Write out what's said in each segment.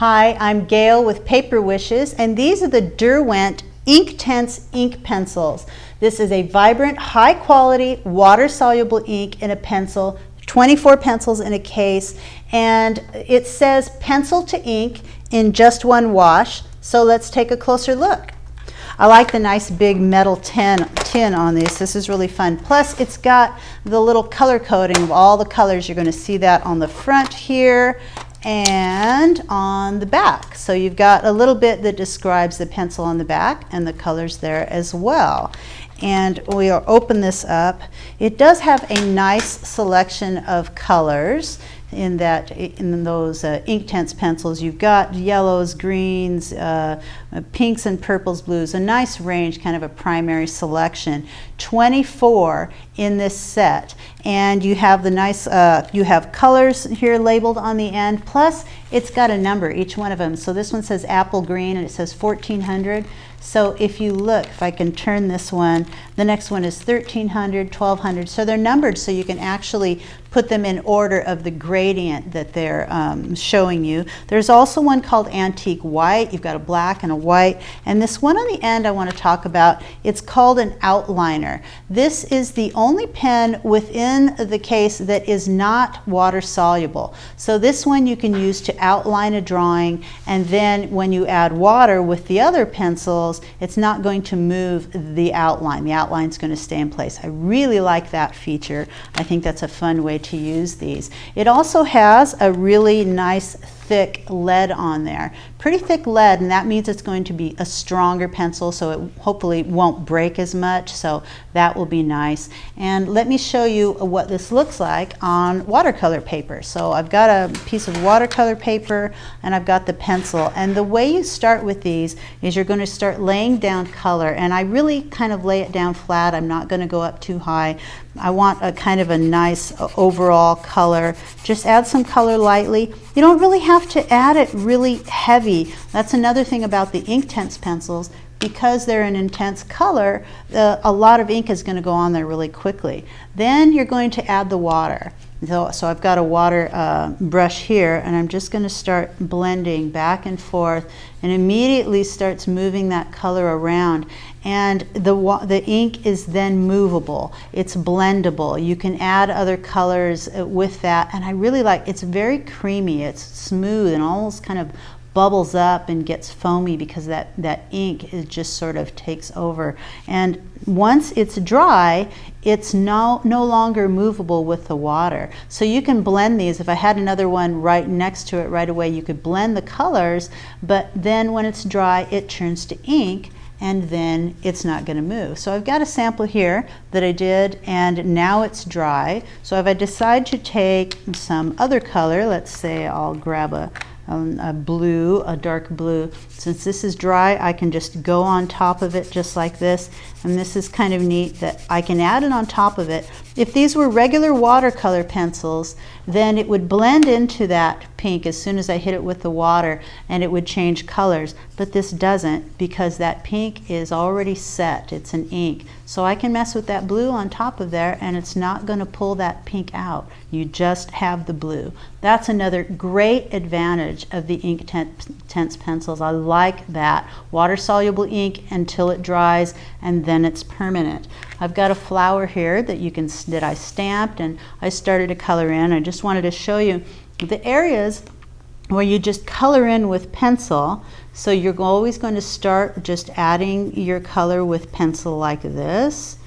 Hi, I'm Gail with Paper Wishes, and these are the Derwent Inktense ink pencils. This is a vibrant, high-quality, water-soluble ink in a pencil, 24 pencils in a case, and it says pencil to ink in just one wash. So let's take a closer look. I like the nice big metal tin on this. This is really fun. Plus, it's got the little color coding of all the colors. You're going to see that on the front here and on the back. So you've got a little bit that describes the pencil on the back and the colors there as well. And we'll open this up. It does have a nice selection of colors in those Inktense pencils. You've got yellows, greens, pinks and purples, blues, a nice range, kind of a primary selection. 24 in this set, and you have the nice you have colors here labeled on the end, plus it's got a number, each one of them. So this one says apple green and it says 1400. So if you look, if I can turn this one, the next one is 1300, 1200. So they're numbered so you can actually put them in order of the gradient that they're showing you. There's also one called antique white. You've got a black and a white. And this one on the end I want to talk about, it's called an outliner. This is the only pen within the case that is not water soluble. So this one you can use to outline a drawing, and then when you add water with the other pencils, it's not going to move the outline. The outline's going to stay in place. I really like that feature. I think that's a fun way to use these. It also has a really nice thick lead on there. Pretty thick lead, and that means it's going to be a stronger pencil, so it hopefully won't break as much, so that will be nice. And let me show you what this looks like on watercolor paper. So I've got a piece of watercolor paper and I've got the pencil, and the way you start with these is you're going to start laying down color, and I really kind of lay it down flat. I'm not going to go up too high. I want a kind of a nice overall color. Just add some color lightly. You don't really have to add it really heavy. That's another thing about the Inktense pencils. Because they're an intense color, a lot of ink is going to go on there really quickly. Then you're going to add the water. So I've got a water brush here, and I'm just going to start blending back and forth, and immediately starts moving that color around. And the ink is then movable. It's blendable. You can add other colors with that, and I really like, it's very creamy. It's smooth and almost kind of bubbles up and gets foamy because that ink is just sort of takes over. And once it's dry, it's no longer movable with the water. So you can blend these. If I had another one right next to it right away, you could blend the colors, but then when it's dry, it turns to ink, and then it's not going to move. So I've got a sample here that I did, and now it's dry. So if I decide to take some other color, let's say I'll grab a blue, a dark blue. Since this is dry, I can just go on top of it just like this, and this is kind of neat that I can add it on top of it. If these were regular watercolor pencils, then it would blend into that pink as soon as I hit it with the water, and it would change colors. But this doesn't, because that pink is already set. It's an ink. So I can mess with that blue on top of there, and it's not going to pull that pink out. You just have the blue. That's another great advantage of the Inktense pencils. I like that. Water-soluble ink until it dries, and then it's permanent. I've got a flower here that I stamped, and I started to color in. I just wanted to show you the areas where you just color in with pencil. So you're always going to start just adding your color with pencil like this,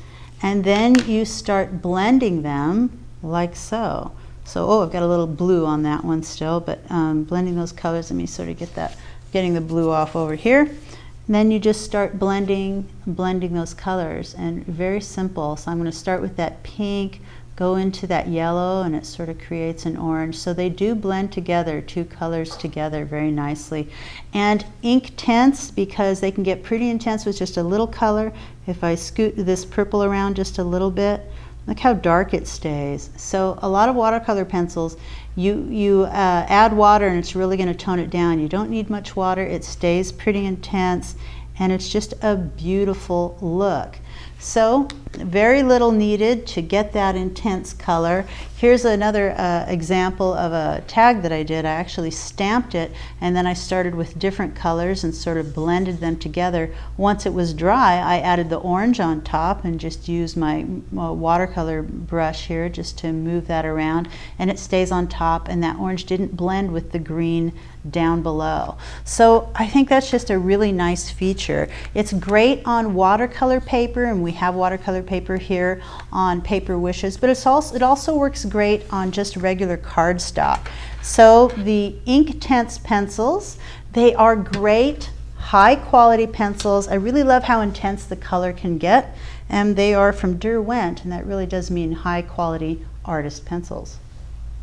and then you start blending them like so. So, oh, I've got a little blue on that one still, but blending those colors, let me sort of getting the blue off over here. And then you just start blending those colors, and very simple. So I'm going to start with that pink, go into that yellow, and it sort of creates an orange. So they do blend together, two colors together very nicely. And Inktense, because they can get pretty intense with just a little color. If I scoot this purple around just a little bit, look how dark it stays. So a lot of watercolor pencils, you add water and it's really going to tone it down. You don't need much water. It stays pretty intense, and it's just a beautiful look. So very little needed to get that intense color. Here's another example of a tag that I did. I actually stamped it, and then I started with different colors and sort of blended them together. Once it was dry, I added the orange on top and just used my watercolor brush here just to move that around, and it stays on top, and that orange didn't blend with the green down below. So I think that's just a really nice feature. It's great on watercolor paper, and we have watercolor paper here on Paper Wishes, but it also works great on just regular cardstock. So the Inktense pencils, they are great, high quality pencils. I really love how intense the color can get, and they are from Derwent, and that really does mean high quality artist pencils.